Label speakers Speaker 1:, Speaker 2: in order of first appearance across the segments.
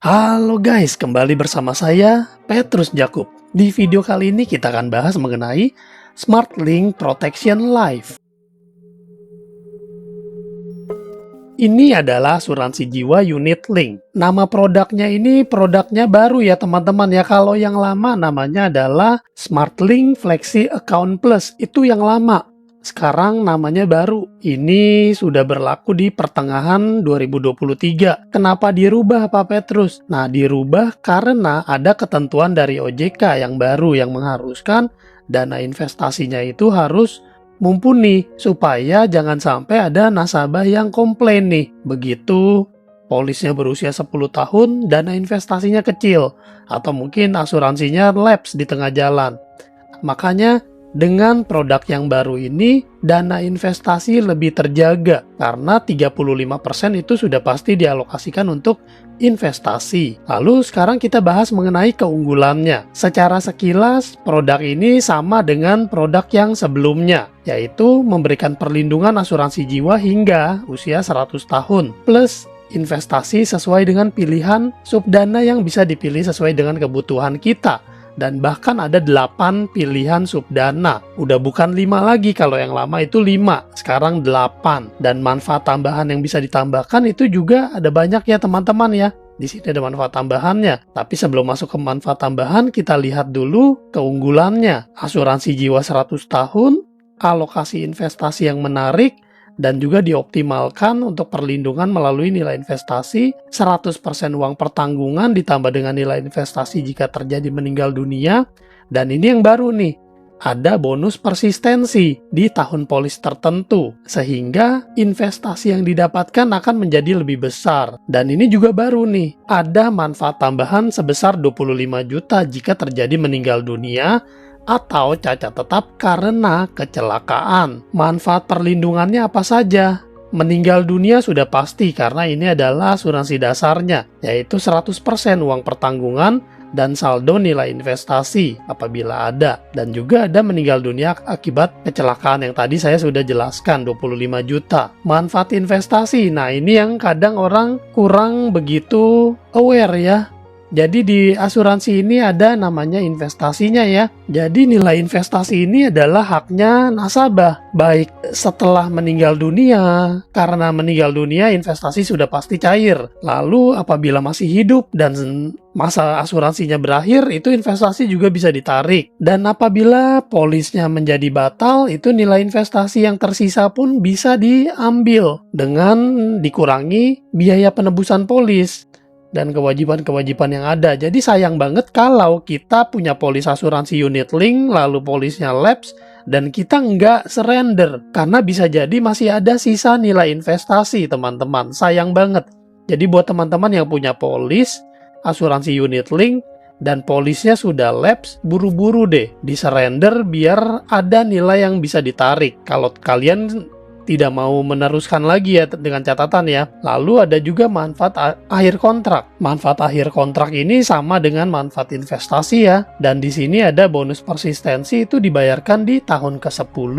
Speaker 1: Halo guys, kembali bersama saya, Petrus Jakub. Di video kali ini kita akan bahas mengenai SmartLink Protection Life. Ini adalah asuransi jiwa unit link. Nama produknya baru ya teman-teman ya. Kalau yang lama namanya adalah SmartLink Flexi Account Plus. Itu yang lama. Sekarang namanya baru. Ini sudah berlaku di pertengahan 2023. Kenapa dirubah Pak Petrus? Nah, dirubah karena ada ketentuan dari OJK yang baru yang mengharuskan dana investasinya itu harus mumpuni supaya jangan sampai ada nasabah yang komplain nih. Begitu polisnya berusia 10 tahun, dana investasinya kecil atau mungkin asuransinya lapse di tengah jalan. Makanya dengan produk yang baru ini, dana investasi lebih terjaga karena 35% itu sudah pasti dialokasikan untuk investasi. Lalu sekarang kita bahas mengenai keunggulannya. Secara sekilas, produk ini sama dengan produk yang sebelumnya, yaitu memberikan perlindungan asuransi jiwa hingga usia 100 tahun, plus investasi sesuai dengan pilihan subdana yang bisa dipilih sesuai dengan kebutuhan kita. Dan bahkan ada 8 pilihan subdana. Udah bukan 5 lagi, kalau yang lama itu 5, sekarang 8. Dan manfaat tambahan yang bisa ditambahkan itu juga ada banyak ya teman-teman ya. Di sini ada manfaat tambahannya. Tapi sebelum masuk ke manfaat tambahan, kita lihat dulu keunggulannya. Asuransi jiwa 100 tahun, alokasi investasi yang menarik, dan juga dioptimalkan untuk perlindungan melalui nilai investasi 100% uang pertanggungan ditambah dengan nilai investasi jika terjadi meninggal dunia. Dan ini yang baru nih, ada bonus persistensi di tahun polis tertentu sehingga investasi yang didapatkan akan menjadi lebih besar. Dan ini juga baru nih, ada manfaat tambahan sebesar 25 juta jika terjadi meninggal dunia atau cacat tetap karena kecelakaan. Manfaat perlindungannya apa saja? Meninggal dunia sudah pasti karena ini adalah asuransi dasarnya, yaitu 100% uang pertanggungan dan saldo nilai investasi apabila ada. Dan juga ada meninggal dunia akibat kecelakaan yang tadi saya sudah jelaskan, 25 juta. Manfaat investasi, nah ini yang kadang orang kurang begitu aware ya. Jadi di asuransi ini ada namanya investasinya ya. Jadi nilai investasi ini adalah haknya nasabah. Baik setelah meninggal dunia, karena meninggal dunia investasi sudah pasti cair. Lalu apabila masih hidup dan masa asuransinya berakhir, itu investasi juga bisa ditarik. Dan apabila polisnya menjadi batal, itu nilai investasi yang tersisa pun bisa diambil dengan dikurangi biaya penebusan polis dan kewajiban-kewajiban yang ada. Jadi sayang banget kalau kita punya polis asuransi unit link, lalu polisnya lapse, dan kita nggak surrender. Karena bisa jadi masih ada sisa nilai investasi, teman-teman. Sayang banget. Jadi buat teman-teman yang punya polis asuransi unit link, dan polisnya sudah lapse, buru-buru deh di-surrender biar ada nilai yang bisa ditarik. Kalau kalian tidak mau meneruskan lagi ya dengan catatan ya. Lalu ada juga manfaat akhir kontrak. Manfaat akhir kontrak ini sama dengan manfaat investasi ya. Dan di sini ada bonus persistensi itu dibayarkan di tahun ke-10,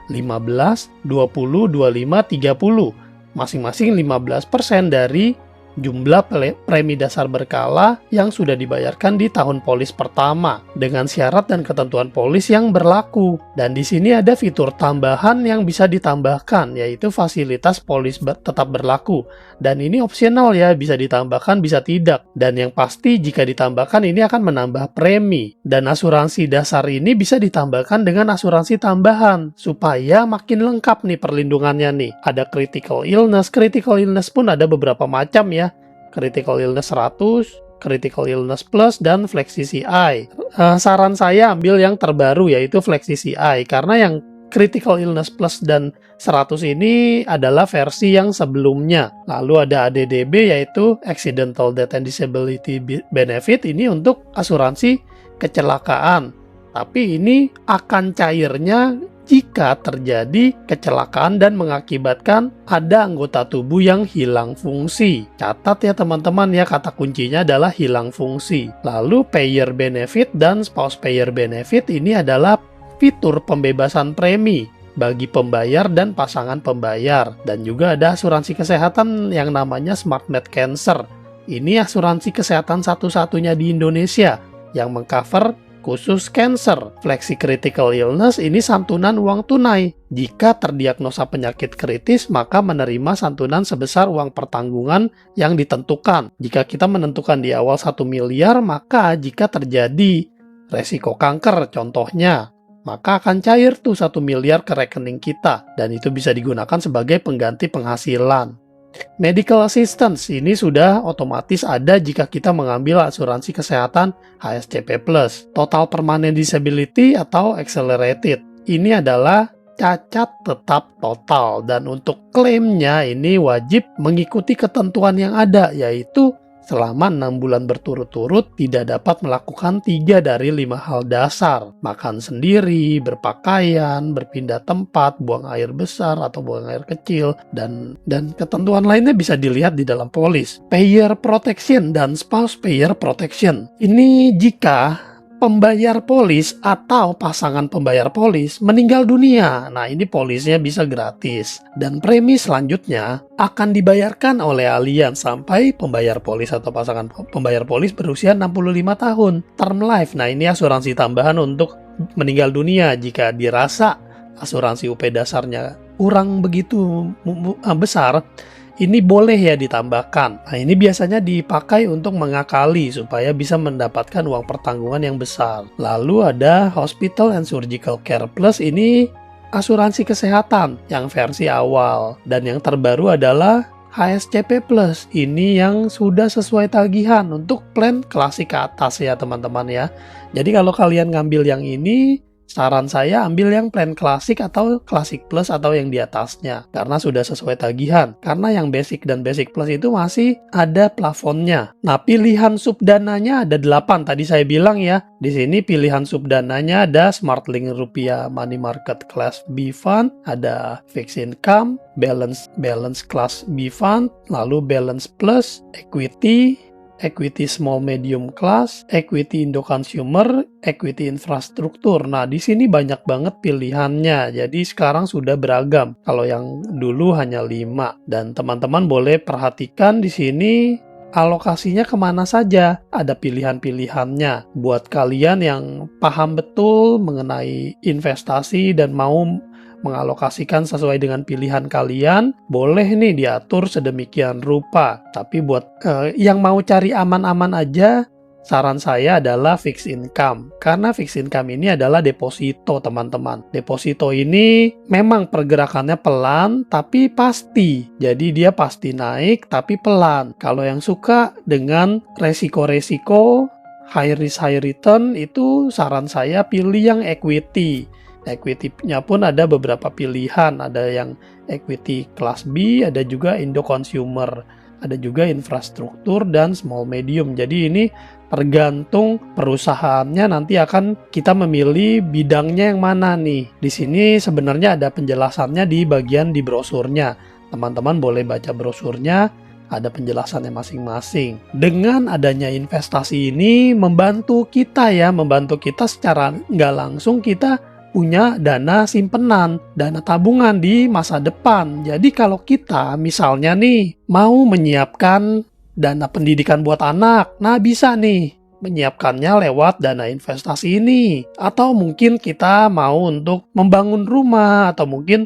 Speaker 1: 15, 20, 25, 30. Masing-masing 15% dari jumlah premi dasar berkala yang sudah dibayarkan di tahun polis pertama dengan syarat dan ketentuan polis yang berlaku. Dan di sini ada fitur tambahan yang bisa ditambahkan, yaitu fasilitas polis tetap berlaku. Dan ini opsional ya, bisa ditambahkan bisa tidak. Dan yang pasti jika ditambahkan ini akan menambah premi. Dan asuransi dasar ini bisa ditambahkan dengan asuransi tambahan supaya makin lengkap nih perlindungannya nih. Ada critical illness pun ada beberapa macam ya. Critical illness 100, critical illness plus, dan flexi CI. Saran saya ambil yang terbaru yaitu flexi CI karena yang critical illness plus dan 100 ini adalah versi yang sebelumnya. Lalu ada ADDB yaitu accidental death and disability benefit, ini untuk asuransi kecelakaan. Tapi ini akan cairnya jika terjadi kecelakaan dan mengakibatkan ada anggota tubuh yang hilang fungsi. Catat ya teman-teman ya, kata kuncinya adalah hilang fungsi. Lalu payer benefit dan spouse payer benefit ini adalah fitur pembebasan premi bagi pembayar dan pasangan pembayar. Dan juga ada asuransi kesehatan yang namanya SmartMed Cancer. Ini asuransi kesehatan satu-satunya di Indonesia yang mengcover khusus cancer. Flexi Critical Illness ini santunan uang tunai. Jika terdiagnosa penyakit kritis, maka menerima santunan sebesar uang pertanggungan yang ditentukan. Jika kita menentukan di awal 1 miliar, maka jika terjadi resiko kanker contohnya, maka akan cair tuh 1 miliar ke rekening kita, dan itu bisa digunakan sebagai pengganti penghasilan. Medical assistance ini sudah otomatis ada jika kita mengambil asuransi kesehatan HSCP+. Total permanent disability atau accelerated. Ini adalah cacat tetap total, dan untuk klaimnya ini wajib mengikuti ketentuan yang ada, yaitu selama 6 bulan berturut-turut tidak dapat melakukan 3 dari 5 hal dasar. Makan sendiri, berpakaian, berpindah tempat, buang air besar atau buang air kecil, dan ketentuan lainnya bisa dilihat di dalam polis. Payer protection dan spouse payer protection. Ini jika pembayar polis atau pasangan pembayar polis meninggal dunia. Nah, ini polisnya bisa gratis. Dan premi selanjutnya akan dibayarkan oleh alien sampai pembayar polis atau pasangan pembayar polis berusia 65 tahun. Term life. Nah, ini asuransi tambahan untuk meninggal dunia jika dirasa asuransi UP dasarnya kurang begitu besar. Ini boleh ya ditambahkan. Nah, ini biasanya dipakai untuk mengakali supaya bisa mendapatkan uang pertanggungan yang besar. Lalu ada Hospital and Surgical Care Plus, ini asuransi kesehatan yang versi awal. Dan yang terbaru adalah HSCP Plus, ini yang sudah sesuai tagihan untuk plan klasik ke atas ya teman-teman ya. Jadi kalau kalian ngambil yang ini, saran saya ambil yang plan klasik atau klasik plus atau yang di atasnya karena sudah sesuai tagihan. Karena yang basic dan basic plus itu masih ada plafonnya. Nah, pilihan subdananya ada 8 tadi saya bilang ya. Di sini pilihan subdananya ada Smartlink Rupiah Money Market Class B Fund, ada Fixed Income, Balance Class B Fund, lalu Balance Plus, Equity Small Medium Class, Equity Indo Consumer, Equity Infrastruktur. Nah, di sini banyak banget pilihannya. Jadi sekarang sudah beragam. Kalau yang dulu hanya 5. Dan teman-teman boleh perhatikan di sini alokasinya kemana saja. Ada pilihan-pilihannya. Buat kalian yang paham betul mengenai investasi dan mau mengalokasikan sesuai dengan pilihan kalian, boleh nih diatur sedemikian rupa. Tapi buat yang mau cari aman-aman aja, saran saya adalah fixed income. Karena fixed income ini adalah deposito teman-teman. Deposito ini memang pergerakannya pelan tapi pasti. Jadi dia pasti naik tapi pelan. Kalau yang suka dengan resiko-resiko high risk high return, itu saran saya pilih yang equity. Equity-nya pun ada beberapa pilihan, ada yang equity kelas B, ada juga Indo Consumer, ada juga infrastruktur dan small medium. Jadi ini tergantung perusahaannya, nanti akan kita memilih bidangnya yang mana nih. Di sini sebenarnya ada penjelasannya di bagian di brosurnya. Teman-teman boleh baca brosurnya, ada penjelasannya masing-masing. Dengan adanya investasi ini membantu kita secara nggak langsung kita punya dana simpenan, dana tabungan di masa depan. Jadi kalau kita misalnya nih mau menyiapkan dana pendidikan buat anak, nah bisa nih menyiapkannya lewat dana investasi ini. Atau mungkin kita mau untuk membangun rumah atau mungkin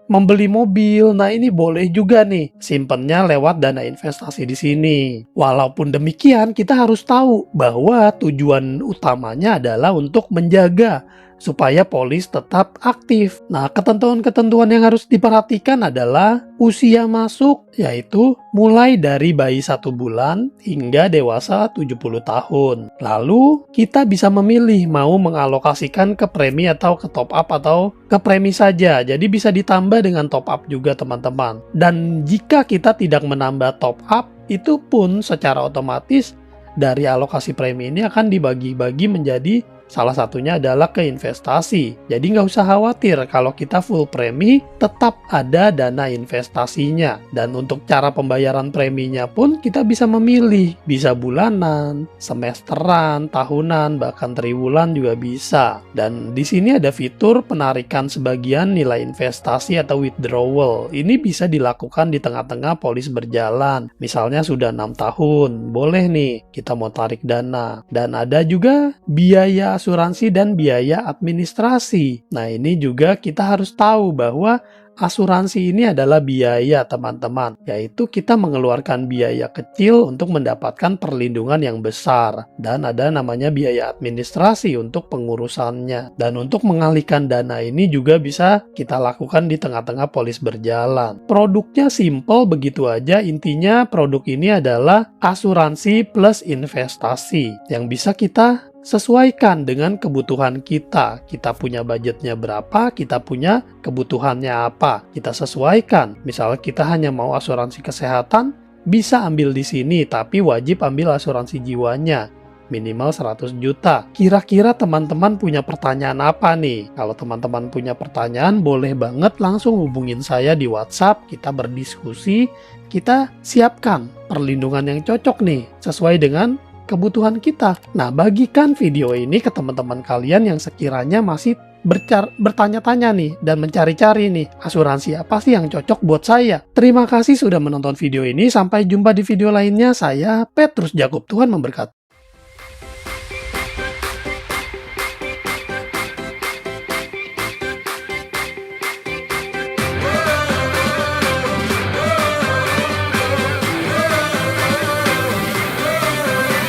Speaker 1: membeli mobil. Nah, ini boleh juga nih simpennya lewat dana investasi di sini. Walaupun demikian, kita harus tahu bahwa tujuan utamanya adalah untuk menjaga supaya polis tetap aktif. Nah, ketentuan-ketentuan yang harus diperhatikan adalah usia masuk, yaitu mulai dari bayi 1 bulan hingga dewasa 70 tahun. Lalu, kita bisa memilih mau mengalokasikan ke premi atau ke top up atau ke premi saja. Jadi bisa ditambah dengan top up juga teman-teman. Dan jika kita tidak menambah top up, itu pun secara otomatis dari alokasi premi ini akan dibagi-bagi menjadi Salah satunya adalah ke investasi. Jadi nggak usah khawatir kalau kita full premi, tetap ada dana investasinya. Dan untuk cara pembayaran preminya pun kita bisa memilih. Bisa bulanan, semesteran, tahunan, bahkan triwulan juga bisa. Dan di sini ada fitur penarikan sebagian nilai investasi atau withdrawal. Ini bisa dilakukan di tengah-tengah polis berjalan. Misalnya sudah 6 tahun, boleh nih kita mau tarik dana. Dan ada juga biaya asuransi dan biaya administrasi. Nah, ini juga kita harus tahu bahwa asuransi ini adalah biaya, teman-teman, yaitu kita mengeluarkan biaya kecil untuk mendapatkan perlindungan yang besar. Dan ada namanya biaya administrasi untuk pengurusannya. Dan untuk mengalihkan dana ini juga bisa kita lakukan di tengah-tengah polis berjalan. Produknya simple begitu aja, intinya produk ini adalah asuransi plus investasi yang bisa kita sesuaikan dengan kebutuhan kita. Kita punya budgetnya berapa, kita punya kebutuhannya apa. Kita sesuaikan. Misalnya kita hanya mau asuransi kesehatan, bisa ambil di sini, tapi wajib ambil asuransi jiwanya. Minimal 100 juta. Kira-kira teman-teman punya pertanyaan apa nih? Kalau teman-teman punya pertanyaan, boleh banget langsung hubungin saya di WhatsApp. Kita berdiskusi, kita siapkan perlindungan yang cocok nih, sesuai dengan kebutuhan kita. Nah, bagikan video ini ke teman-teman kalian yang sekiranya masih bertanya-tanya nih dan mencari-cari nih asuransi apa sih yang cocok buat saya. Terima kasih sudah menonton video ini. Sampai jumpa di video lainnya. Saya Petrus Jakub. Tuhan memberkati.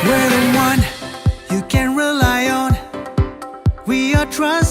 Speaker 2: We're the one you can rely on. We are trust.